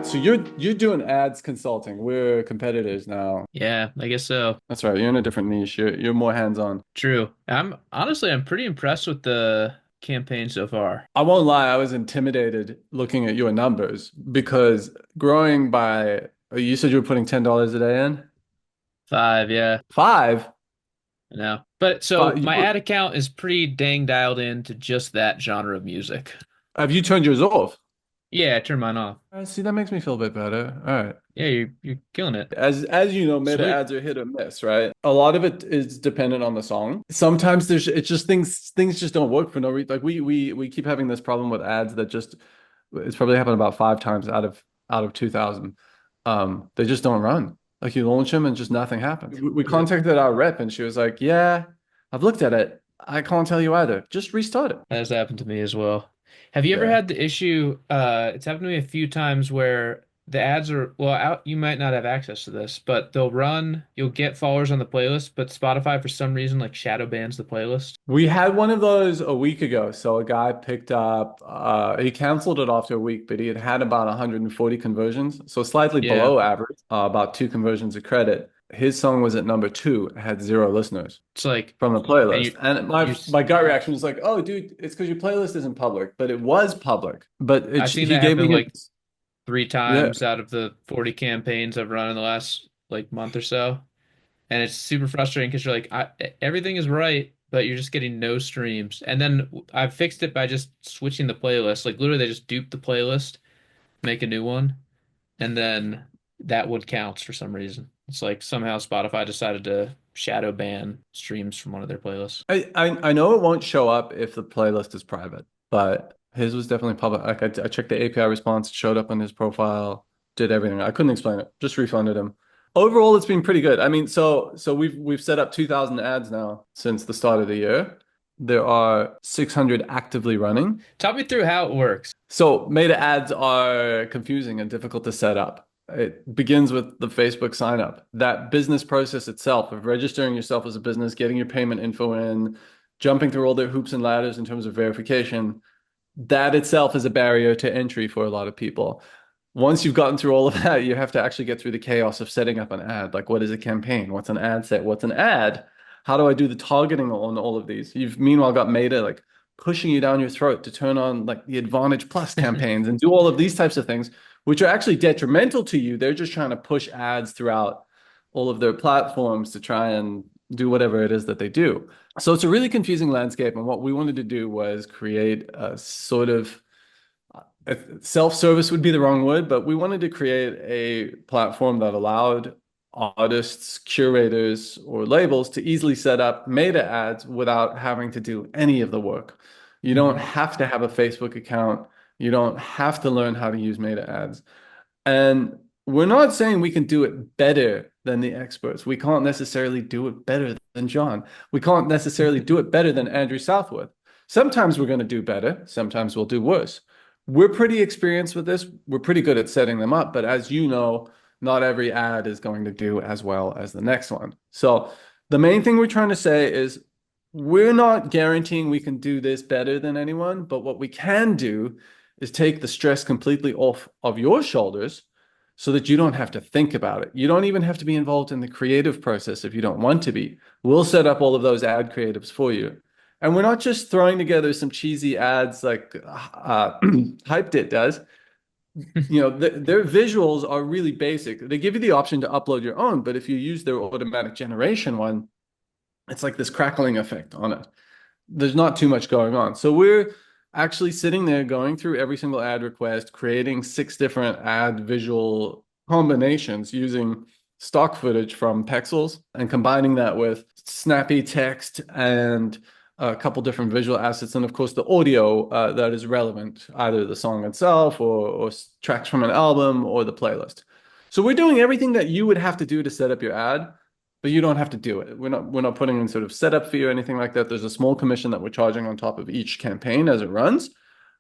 right. So you're doing ads consulting. We're competitors now. Yeah, I guess so. That's right. You're in a different niche. You're more hands-on. True. I'm pretty impressed with the campaign so far. I won't lie, I was intimidated looking at your numbers because growing by, you said you were putting $10 a day in? 5, yeah, Five? I know. But so Five my ad account is pretty dang dialed in to just that genre of music. have you turned yours off? Yeah, I turned mine off. See, that makes me feel a bit better. All right. Yeah, you're killing it. As you know, meta Sweet. ads are hit or miss, right? A lot of it is dependent on the song. Sometimes there's it's just things just don't work for no reason. Like we keep having this problem with ads that just it's probably happened about 5 times out of 2000. They just don't run. Like you launch them and just nothing happens. We contacted our rep and she was like, "Yeah, I've looked at it. I can't tell you either. Just restart it." That has happened to me as well. Have you ever Yeah. had the issue, it's happened to me a few times where the ads are, well, out, you might not have access to this, but they'll run, you'll get followers on the playlist, but Spotify for some reason like shadow bans the playlist. We had one of those a week ago. So a guy picked up, he canceled it after a week, but he had had about 140 conversions. So slightly Yeah. below average, about two conversions of credit. His song was at number two, it had zero listeners It's like, from the and playlist. And you, my gut reaction was like, oh, dude, it's because your playlist isn't public, but it was public. But I've seen he that gave happen me like his, three yeah. times out of the 40 campaigns I've run in the last like month or so. And it's super frustrating because you're like, everything is right, but you're just getting no streams. And then I've fixed it by just switching the playlist. Like literally, they just dupe the playlist, make a new one, and then that one counts for some reason. It's like somehow Spotify decided to shadow ban streams from one of their playlists. I know it won't show up if the playlist is private, but his was definitely public. Like I checked the API response, it showed up on his profile, did everything. I couldn't explain it. Just refunded him. Overall, it's been pretty good. I mean, so we've set up 2,000 ads now since the start of the year. There are 600 actively running. Talk me through how it works. So meta ads are confusing and difficult to set up. It begins with the Facebook sign up. That business process itself of registering yourself as a business, getting your payment info in, jumping through all the hoops and ladders in terms of verification, that itself is a barrier to entry for a lot of people. Once you've gotten through all of that, you have to actually get through the chaos of setting up an ad. Like, what is a campaign? What's an ad set? What's an ad? How do I do the targeting on all of these? You've meanwhile got Meta like pushing you down your throat to turn on like the Advantage Plus campaigns and do all of these types of things, which are actually detrimental to you. They're just trying to push ads throughout all of their platforms to try and do whatever it is that they do. So it's a really confusing landscape. And what we wanted to do was create a sort of self-service would be the wrong word, but we wanted to create a platform that allowed artists, curators, or labels to easily set up meta ads without having to do any of the work. You don't Mhm. have to have a Facebook account. You don't have to learn how to use meta ads. And we're not saying we can do it better than the experts. We can't necessarily do it better than John. We can't necessarily do it better than Andrew Southworth. Sometimes we're going to do better. Sometimes we'll do worse. We're pretty experienced with this. We're pretty good at setting them up. But as you know, not every ad is going to do as well as the next one. So the main thing we're trying to say is we're not guaranteeing we can do this better than anyone, but what we can do is take the stress completely off of your shoulders so that you don't have to think about it. You don't even have to be involved in the creative process if you don't want to be. We'll set up all of those ad creatives for you. And we're not just throwing together some cheesy ads like Hyped It does. You know, their visuals are really basic. They give you the option to upload your own, but if you use their automatic generation one, it's like this crackling effect on it. There's not too much going on. So we're actually sitting there going through every single ad request, creating 6 different ad visual combinations using stock footage from Pexels and combining that with snappy text and a couple different visual assets. And of course, the audio that is relevant, either the song itself or tracks from an album or the playlist. So we're doing everything that you would have to do to set up your ad, but you don't have to do it. We're not putting in sort of setup fee or anything like that. There's a small commission that we're charging on top of each campaign as it runs.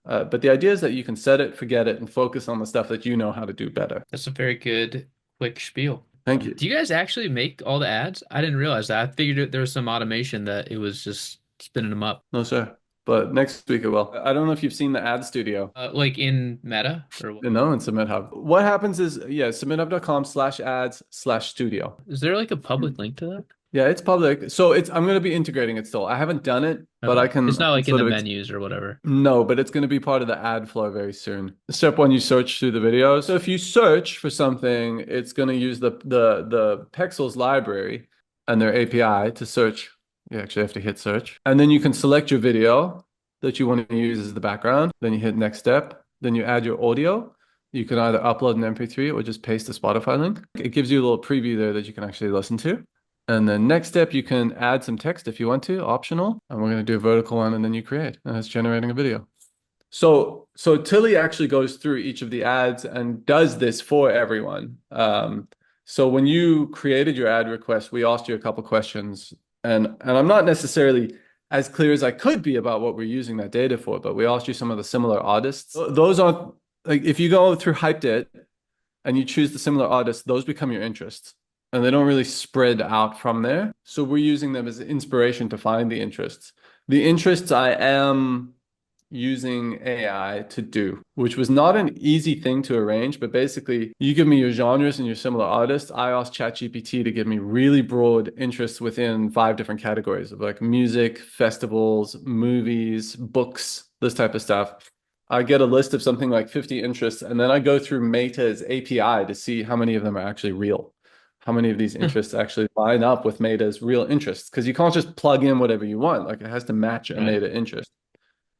But the idea is that you can set it, forget it, and focus on the stuff that you know how to do better. That's a very good quick spiel. Thank you. Do you guys actually make all the ads? I didn't realize that. I figured there was some automation that it was just spinning them up. No, sir. but next week it will. I don't know if you've seen the ad studio. Like in Meta or what? No, in SubmitHub. What happens is, yeah, submithub.com/ads/studio. Is there like a public link to that? Yeah, it's public. So I'm going to be integrating it still. I haven't done it, but Okay. It's I not can like in sort the of menus or whatever. no, but it's going to be part of the ad flow very soon. Step one, you search through the video. So if you search for something, it's going to use the Pexels library and their API to search. You actually have to hit search. And then you can select your video that you want to use as the background. Then you hit next step. Then you add your audio. You can either upload an MP3 or just paste the Spotify link. It gives you a little preview there that you can actually listen to. And then next step, you can add some text if you want to, optional. And we're going to do a vertical one, and then you create, and it's generating a video. So Tilly actually goes through each of the ads and does this for everyone. So when you created your ad request, we asked you a couple questions, and I'm not necessarily as clear as I could be about what we're using that data for, but we asked you some of the similar artists. Those aren't like if you go through Hyped It and you choose the similar artists, those become your interests. And they don't really spread out from there. So we're using them as inspiration to find the interests. The interests I am using AI to do, which was not an easy thing to arrange, but basically you give me your genres and your similar artists. I asked ChatGPT to give me really broad interests within 5 different categories of like music, festivals, movies, books, this type of stuff. I get a list of something like 50 interests, and then I go through Meta's API to see how many of them are actually real. How many of these interests actually line up with Meta's real interests? Because you can't just plug in whatever you want. Like it has to match a Right. Meta interest.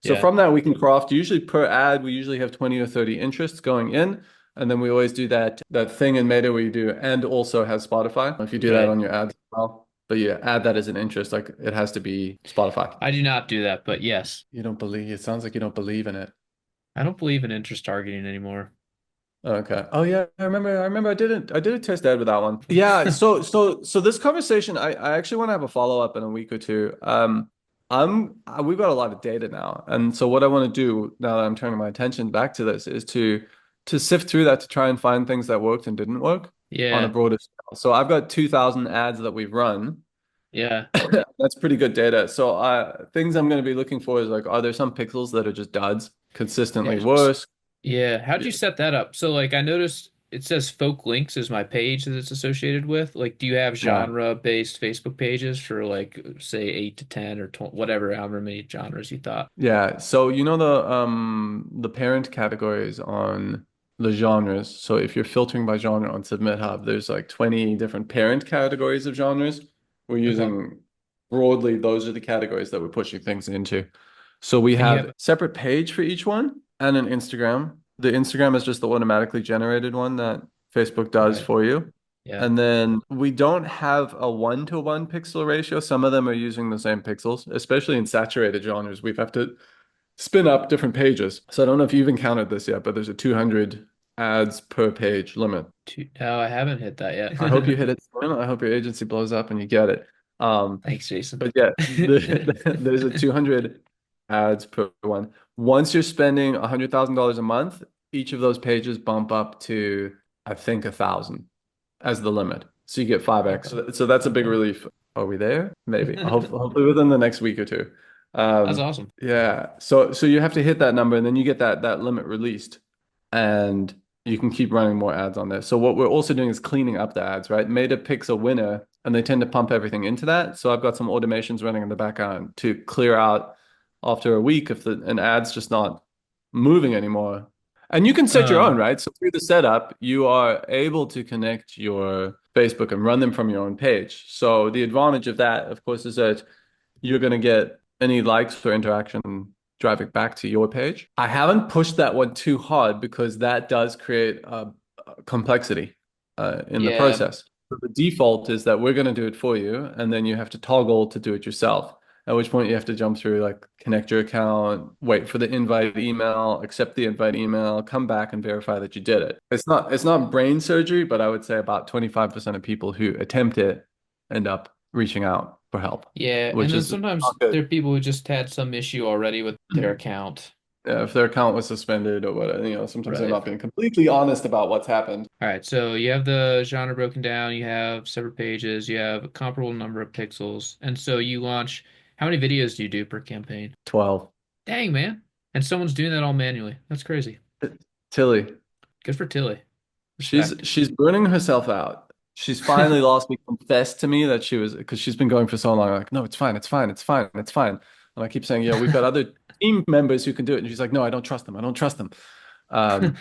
So Yeah. from that, we can craft usually per ad, we usually have 20 or 30 interests going in. And then we always do that thing in Meta where you do and also has Spotify. If you do that Right. on your ads as well. But yeah, add that as an interest, like it has to be Spotify. I do not do that, but yes. You don't believe it sounds like you don't believe in it. I don't believe in interest targeting anymore. Okay. Oh yeah, I remember I did a test ad with that one. Yeah, so this conversation I actually want to have a follow-up in a week or two. We've got a lot of data now. And so what I want to do now that I'm turning my attention back to this is to sift through that to try and find things that worked and didn't work on a Yeah. broader scale. So I've got 2,000 ads that we've run. Yeah. That's pretty good data. So things I'm going to be looking for is like, are there some pixels that are just duds, consistently Yeah. worse? Yeah. How'd Yeah. you set that up? So like I noticed it says folk links is my page that it's associated with. Like, do you have Yeah. genre-based Facebook pages for like say 8 to 10 or 12, whatever, however many genres you thought? Yeah, so you know the parent categories on the genres. So if you're filtering by genre on SubmitHub, there's like 20 different parent categories of genres. We're Okay. using broadly, those are the categories that we're pushing things into. So we And you have have separate page for each one and an Instagram. The Instagram is just the automatically generated one that Facebook does right. for you. Yeah. And then we don't have a 1-to-1 pixel ratio. Some of them are using the same pixels, especially in saturated genres. We have to spin up different pages. So I don't know if you've encountered this yet, but there's a 200 ads per page limit. Oh, I haven't hit that I hope you yet. hit it soon. I hope your agency blows up and you get it. Thanks, Jason. But yeah, there's a 200 ads per one. Once you're spending $100,000 a month, each of those pages bump up to, I think, 1,000 as the limit. So you get 5x. Okay. So that's a big Okay. relief. Are we there? Maybe. Hopefully within the next week or two. That's Um, awesome. yeah. So you have to hit that number and then you get that limit released and you can keep running more ads on there. So what we're also doing is cleaning up the ads, right? Meta picks a winner and they tend to pump everything into that. So I've got some automations running in the background to clear out after a week if an ad's just not moving anymore. And you can set your own, Um, right? So through the setup, you are able to connect your Facebook and run them from your own page. So the advantage of that, of course, is that you're going to get any likes or interaction driving back to your page. I haven't pushed that one too hard because that does create complexity in the yeah, process. So the default is that we're going to do it for you, and then you have to toggle to do it yourself. At which point you have to jump through like connect your account, wait for the invite email, accept the invite email, come back and verify that you did it. It's not brain surgery, but I would say about 25% of people who attempt it end up reaching out for help, yeah. And which then is sometimes not good. there are people who just had some issue already with their account. Yeah, if their account was suspended or what, sometimes they're Right. not being completely honest about what's happened. All right. So you have the genre broken down, you have separate pages, you have a comparable number of pixels. And so you launch, how many videos do you do per campaign? 12. Dang, man. And someone's doing that all manually. That's crazy. Tilly. Good for Tilly. She's Respect. she's burning herself out. She's finally last week confessed to me that she was because she's been going for so long. Like, no, it's fine, it's fine, it's fine, it's fine. And I keep saying, yeah, we've got other team members who can do it. And she's like, no, I don't trust them. I don't trust them. Um,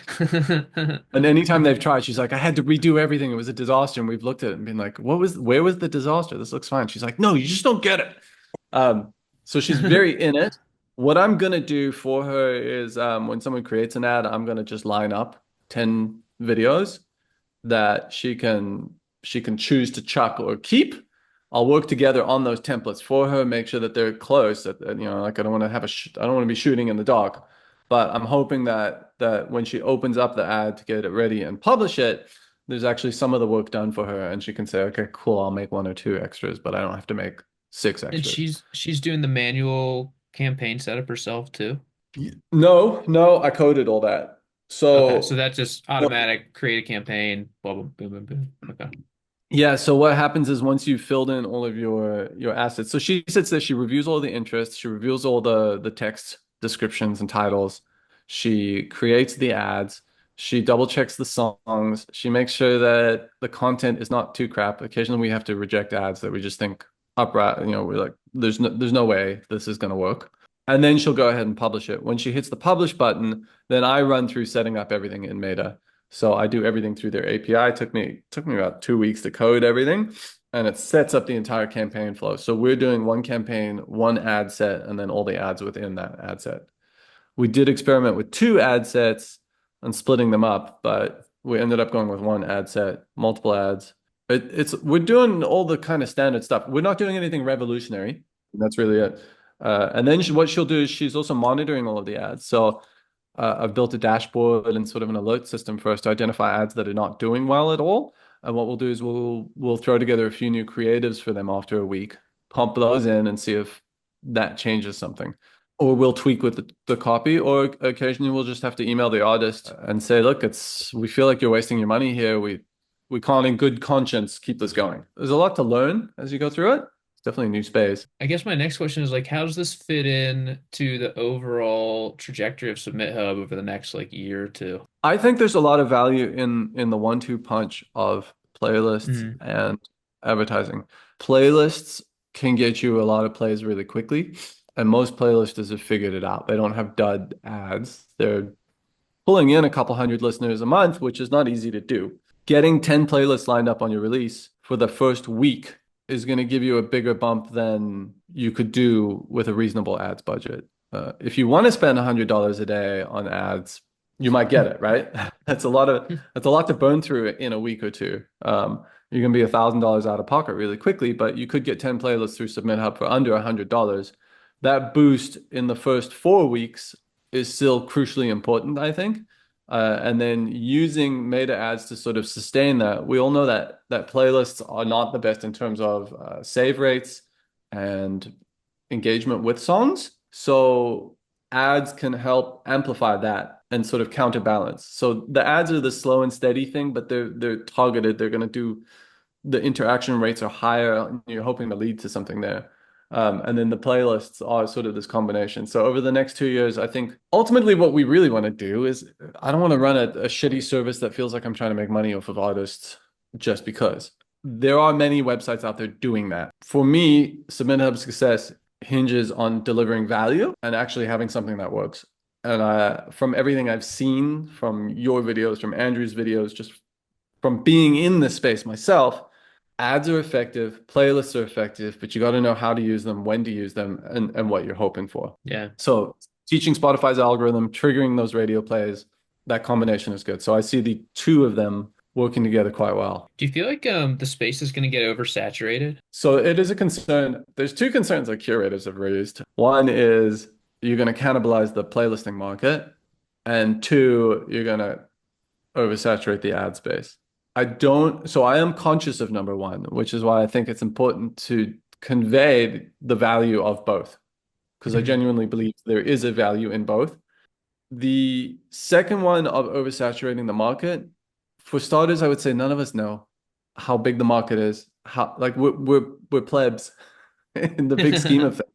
and anytime they've tried, she's like, I had to redo everything. It was a disaster. And we've looked at it and been like, where was the disaster? This looks fine. She's like, no, you just don't get it. Um, so she's very in it. What I'm gonna do for her is when someone creates an ad, I'm gonna just line up 10 videos that she can choose to chuck or keep. I'll work together on those templates for her, make sure that they're close. Like I don't want to I don't want to be shooting in the dark. But I'm hoping that when she opens up the ad to get it ready and publish it, there's actually some of the work done for her, and she can say, "Okay, cool, I'll make one or two extras, but I don't have to make six And extras." she's doing the manual campaign setup herself too. No, no, I coded all that. Okay, so So that's just automatic, create a campaign, blah, blah, boom, boom, boom. Okay. yeah, so what happens is once you've filled in all of your assets, so she sits there, she reviews all the interests, she reviews all the text descriptions and titles, she creates the ads, she double checks the songs, she makes sure that the content is not too crap. Occasionally we have to reject ads that we just think upright, we're like, there's no way this is gonna work. And then she'll go ahead and publish it. When she hits the publish button, then I run through setting up everything in Meta. So I do everything through their API. It took me about 2 weeks to code everything, and it sets up the entire campaign flow. So we're doing one campaign, one ad set, and then all the ads within that ad set. We did experiment with two ad sets and splitting them up, but we ended up going with one ad set, multiple ads. We're doing all the kind of standard stuff. We're not doing anything revolutionary. That's really it. And then what she'll do is she's also monitoring all of the ads. So I've built a dashboard and sort of an alert system for us to identify ads that are not doing well at all. And what we'll do is we'll throw together a few new creatives for them after a week, pump those in and see if that changes something. Or we'll tweak with the copy, or occasionally we'll just have to email the artist and say, look, we feel like you're wasting your money here. We can't in good conscience keep this going. There's a lot to learn as you go through it. It's definitely a new space. I guess my next question is like, how does this fit in to the overall trajectory of SubmitHub over the next like year or two? I think there's a lot of value in the one-two punch of playlists Hmm. and advertising. Playlists can get you a lot of plays really quickly, and most playlisters have figured it out. They don't have dud ads. They're pulling in a couple hundred listeners a month, which is not easy to do. Getting 10 playlists lined up on your release for the first week is going to give you a bigger bump than you could do with a reasonable ads budget. If you want to spend $100 a day on ads, you might get it, right? That's a lot to burn through in a week or two. You're gonna be $1,000 out of pocket really quickly, but you could get 10 playlists through SubmitHub for under $100. That boost in the first 4 weeks is still crucially important, I think. And then using meta ads to sort of sustain that. We all know that playlists are not the best in terms of save rates and engagement with songs. So ads can help amplify that and sort of counterbalance. So the ads are the slow and steady thing, but they're targeted. They're going to do the interaction rates are higher. And you're hoping to lead to something there. And then the playlists are sort of this combination. So over the next 2 years, I think ultimately what we really want to do is I don't want to run a shitty service that feels like I'm trying to make money off of artists just because. There are many websites out there doing that. For me, Submit Hub success hinges on delivering value and actually having something that works. And from everything I've seen from your videos, from Andrew's videos, just from being in this space myself, ads are effective, playlists are effective, but you got to know how to use them, when to use them, and what you're hoping for. Yeah. So teaching Spotify's algorithm, triggering those radio plays, that combination is good. So I see the two of them working together quite well. Do you feel like the space is going to get oversaturated? So it is a concern. There's two concerns that curators have raised. One is you're going to cannibalize the playlisting market, and two, you're going to oversaturate the ad space. So I am conscious of number one, which is why I think it's important to convey the value of both, because I Hmm. genuinely believe there is a value in both. The second one of oversaturating the market, for starters, I would say none of us know how big the market is. How like we're plebs in the big scheme of things.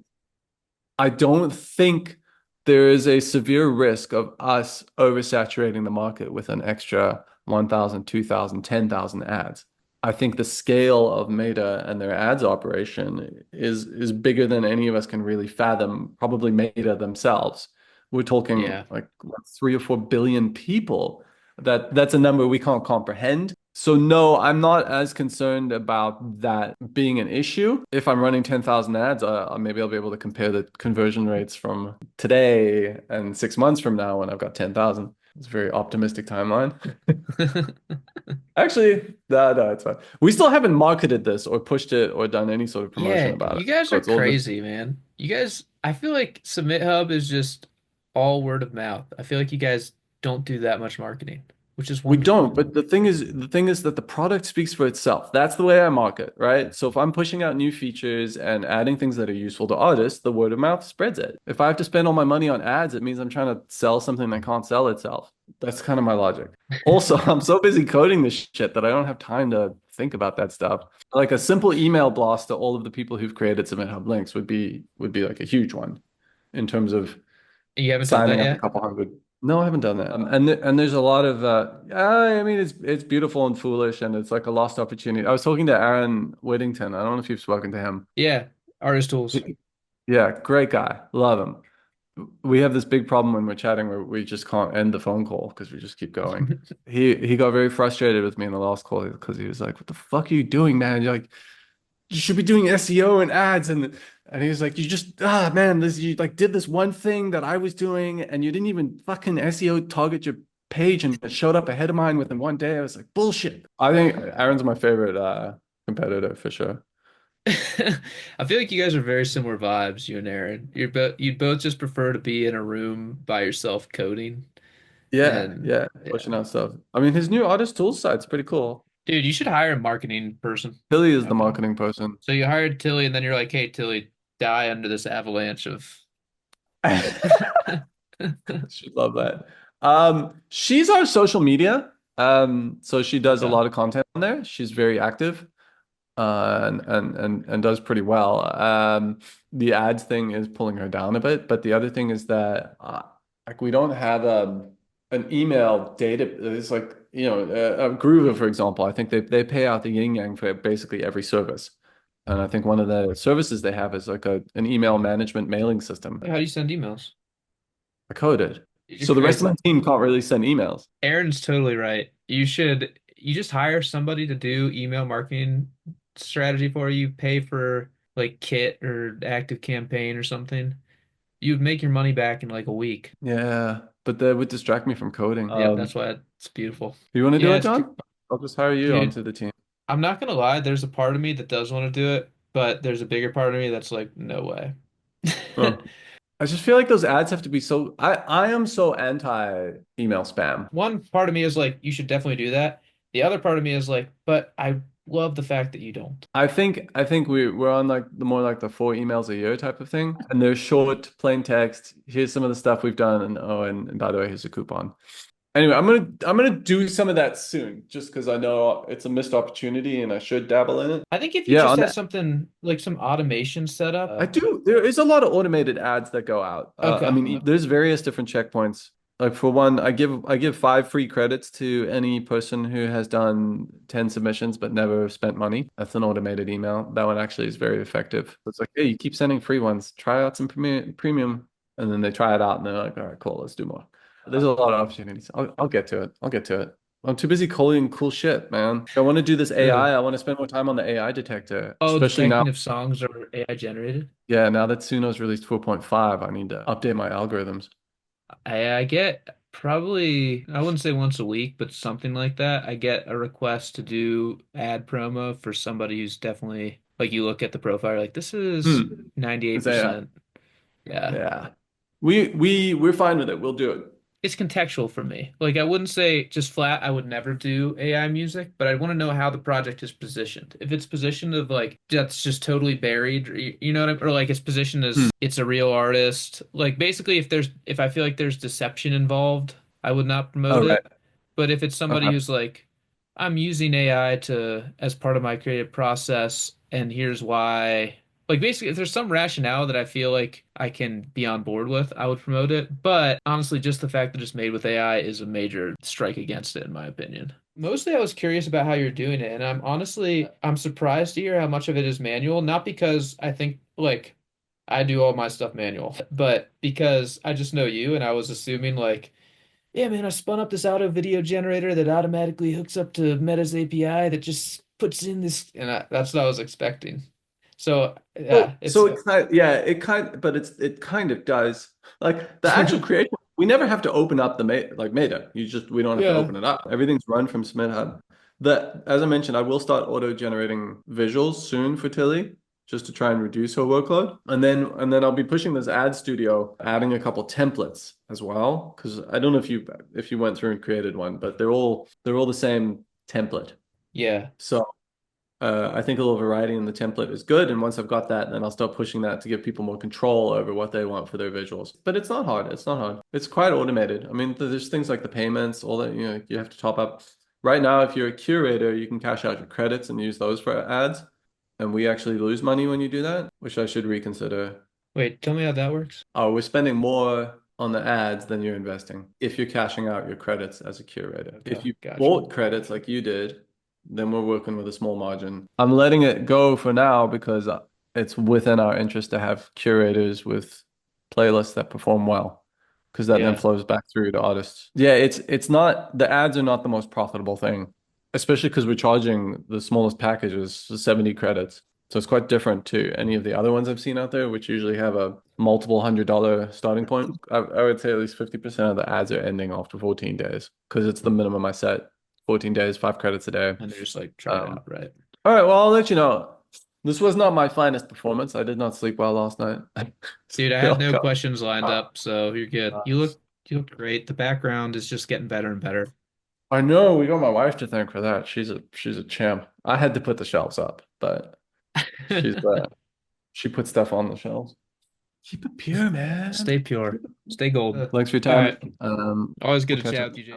I don't think there is a severe risk of us oversaturating the market with an extra 1,000, 2,000, 10,000 ads. I think the scale of Meta and their ads operation is bigger than any of us can really fathom, probably Meta themselves. We're talking Yeah. like what, 3 or 4 billion people. That's a number we can't comprehend. So no, I'm not as concerned about that being an issue. If I'm running 10,000 ads, maybe I'll be able to compare the conversion rates from today and 6 months from now when I've got 10,000. It's a very optimistic timeline. Actually, no, it's fine. We still haven't marketed this or pushed it or done any sort of promotion Yeah, about it. you guys So are it's all just crazy, man. You guys, I feel like SubmitHub is just all word of mouth. I feel like you guys don't do that much marketing, which is we wonderful. don't, but the thing is that the product speaks for itself. That's the way I market, right? So if I'm pushing out new features and adding things that are useful to artists, the word of mouth spreads it. If I have to spend all my money on ads, it means I'm trying to sell something that can't sell itself. That's kind of my logic. Also, I'm so busy coding this shit that I don't have time to think about that stuff. Like a simple email blast to all of the people who've created Submit Hub links would be like a huge one in terms of You haven't done that signing up a yet? couple hundred. No, I haven't done that. And there's a lot of I mean it's beautiful and foolish and it's like a lost opportunity. I was talking to Aaron Whittington. I don't know if you've spoken to him. Yeah, artist tools. Yeah, great guy. Love him. We have this big problem when we're chatting where we just can't end the phone call because we just keep going. He got very frustrated with me in the last call because he was like, "What the fuck are you doing, man? You're like you should be doing SEO and ads and he was like you just man this you like did this one thing that I was doing and you didn't even fucking SEO target your page and it showed up ahead of mine within one day." I was like bullshit. I think Aaron's my favorite competitor for sure. I feel like you guys are very similar vibes, you and Aaron. You'd both just prefer to be in a room by yourself coding. Yeah, And yeah, yeah. pushing out stuff. I mean his new artist tools site's pretty cool. Dude, you should hire a marketing person. Tilly is the Okay. marketing person. So you hired Tilly, and then you're like, "Hey, Tilly, die under this avalanche of." She'd love that. She's our social media. So she does a Okay. lot of content on there. She's very active. And does pretty well. The ads thing is pulling her down a bit, but the other thing is that like we don't have an email data. It's like a Groover, for example. I think they pay out the yin yang for basically every service, and I think one of the services they have is like an email management mailing system. How do you send emails? I coded, so the rest It's of my team can't really send emails. Aaron's totally right. You just hire somebody to do email marketing strategy for you, pay for like Kit or Active Campaign or something. You'd make your money back in like a week. Yeah, but that would distract me from coding. Yep, that's why it's beautiful. Do you want to do Yeah, it, John? I'll just hire you dude, onto the team. I'm not gonna lie, there's a part of me that does want to do it, but there's a bigger part of me that's like, no way. Huh. I just feel like those ads have to be so. I am so anti email spam. One part of me is like, you should definitely do that. The other part of me is like, but I love the fact that you don't. I think we're on like the more like the 4 emails a year type of thing, and they're short, plain text. Here's some of the stuff we've done, and oh, and by the way, here's a coupon. Anyway, I'm gonna do some of that soon, just because I know it's a missed opportunity and I should dabble in it. I think if you Yeah, just on had that. something like some automation set up. I do. There is a lot of automated ads that go out. I Okay. mean, there's various different checkpoints. Like for one, I give 5 free credits to any person who has done 10 submissions but never spent money. That's an automated email. That one actually is very effective. It's like, hey, you keep sending free ones. Try out some premium, and then they try it out and they're like, all right, cool, let's do more. There's a lot of opportunities. I'll get to it. I'll get to it. I'm too busy calling cool shit, man. I want to do this AI. True. I want to spend more time on the AI detector, Oh, especially now. detecting if songs are AI generated. Yeah, now that Suno's released 4.5, I need to update my algorithms. I get probably, I wouldn't say once a week, but something like that. I get a request to do ad promo for somebody who's definitely like you look at the profile, you're like this is It's AI. 98%. Yeah. Yeah. We're fine with it. We'll do it. It's contextual for me. Like I wouldn't say just flat, I would never do AI music, but I want to know how the project is positioned. If it's positioned of like that's just totally buried, or, you know what I mean? Or like it's positioned Hmm. as it's a real artist. Like basically if I feel like there's deception involved, I would not Oh, promote right. it. But if it's somebody Okay. who's like, I'm using AI to as part of my creative process, and here's why. like basically if there's some rationale that I feel like I can be on board with, I would promote it. But honestly, just the fact that it's made with AI is a major strike against it, in my opinion. Mostly I was curious about how you're doing it, and I'm surprised to hear how much of it is manual, not because I think like I do all my stuff manual, but because I just know you and I was assuming like, yeah, man, I spun up this auto video generator that automatically hooks up to Meta's API that just puts in this, and that's what I was expecting. So yeah, So it kind yeah, but it kind of does. Like the actual creation, we never have to open up the Meta. We don't have to yeah, open it up. Everything's run from SubmitHub. As I mentioned, I will start auto generating visuals soon for Tilly, just to try and reduce her workload. And then I'll be pushing this ad studio, adding a couple templates as well. Because I don't know if you went through and created one, but they're all the same template. yeah, So I think a little variety in the template is good. And once I've got that, then I'll start pushing that to give people more control over what they want for their visuals. But it's not hard. It's not hard. It's quite automated. I mean, there's things like the payments, all that, you have to top up. Right now, if you're a curator, you can cash out your credits and use those for ads. And we actually lose money when you do that, which I should reconsider. wait, tell me how that works. Oh, we're spending more on the ads than you're investing if you're cashing out your credits as a curator. If Okay, you gotcha. bought credits like you did, then we're working with a small margin. I'm letting it go for now because it's within our interest to have curators with playlists that perform well, because that then Yeah, flows back through to artists. Yeah, it's not the ads are not the most profitable thing, especially because we're charging the smallest packages 70 credits. So it's quite different to any of the other ones I've seen out there, which usually have a multiple $100 starting point. I would say at least 50% of the ads are ending after 14 days because it's the minimum I set. 14 days, 5 credits a day. and they're just like try it Um, out, right? all right, well, I'll let you know. This was not my finest performance. I did not sleep well last night. Dude, I had Still no go. questions lined up, so you're good. You look great. The background is just getting better and better. I know we got my wife to thank for that. She's a champ. I had to put the shelves up, but she's she put stuff on the shelves. Keep it pure, man. Stay pure. Stay golden. Thanks for your All time. right. Always good We'll to catch chat up. with you, Jason.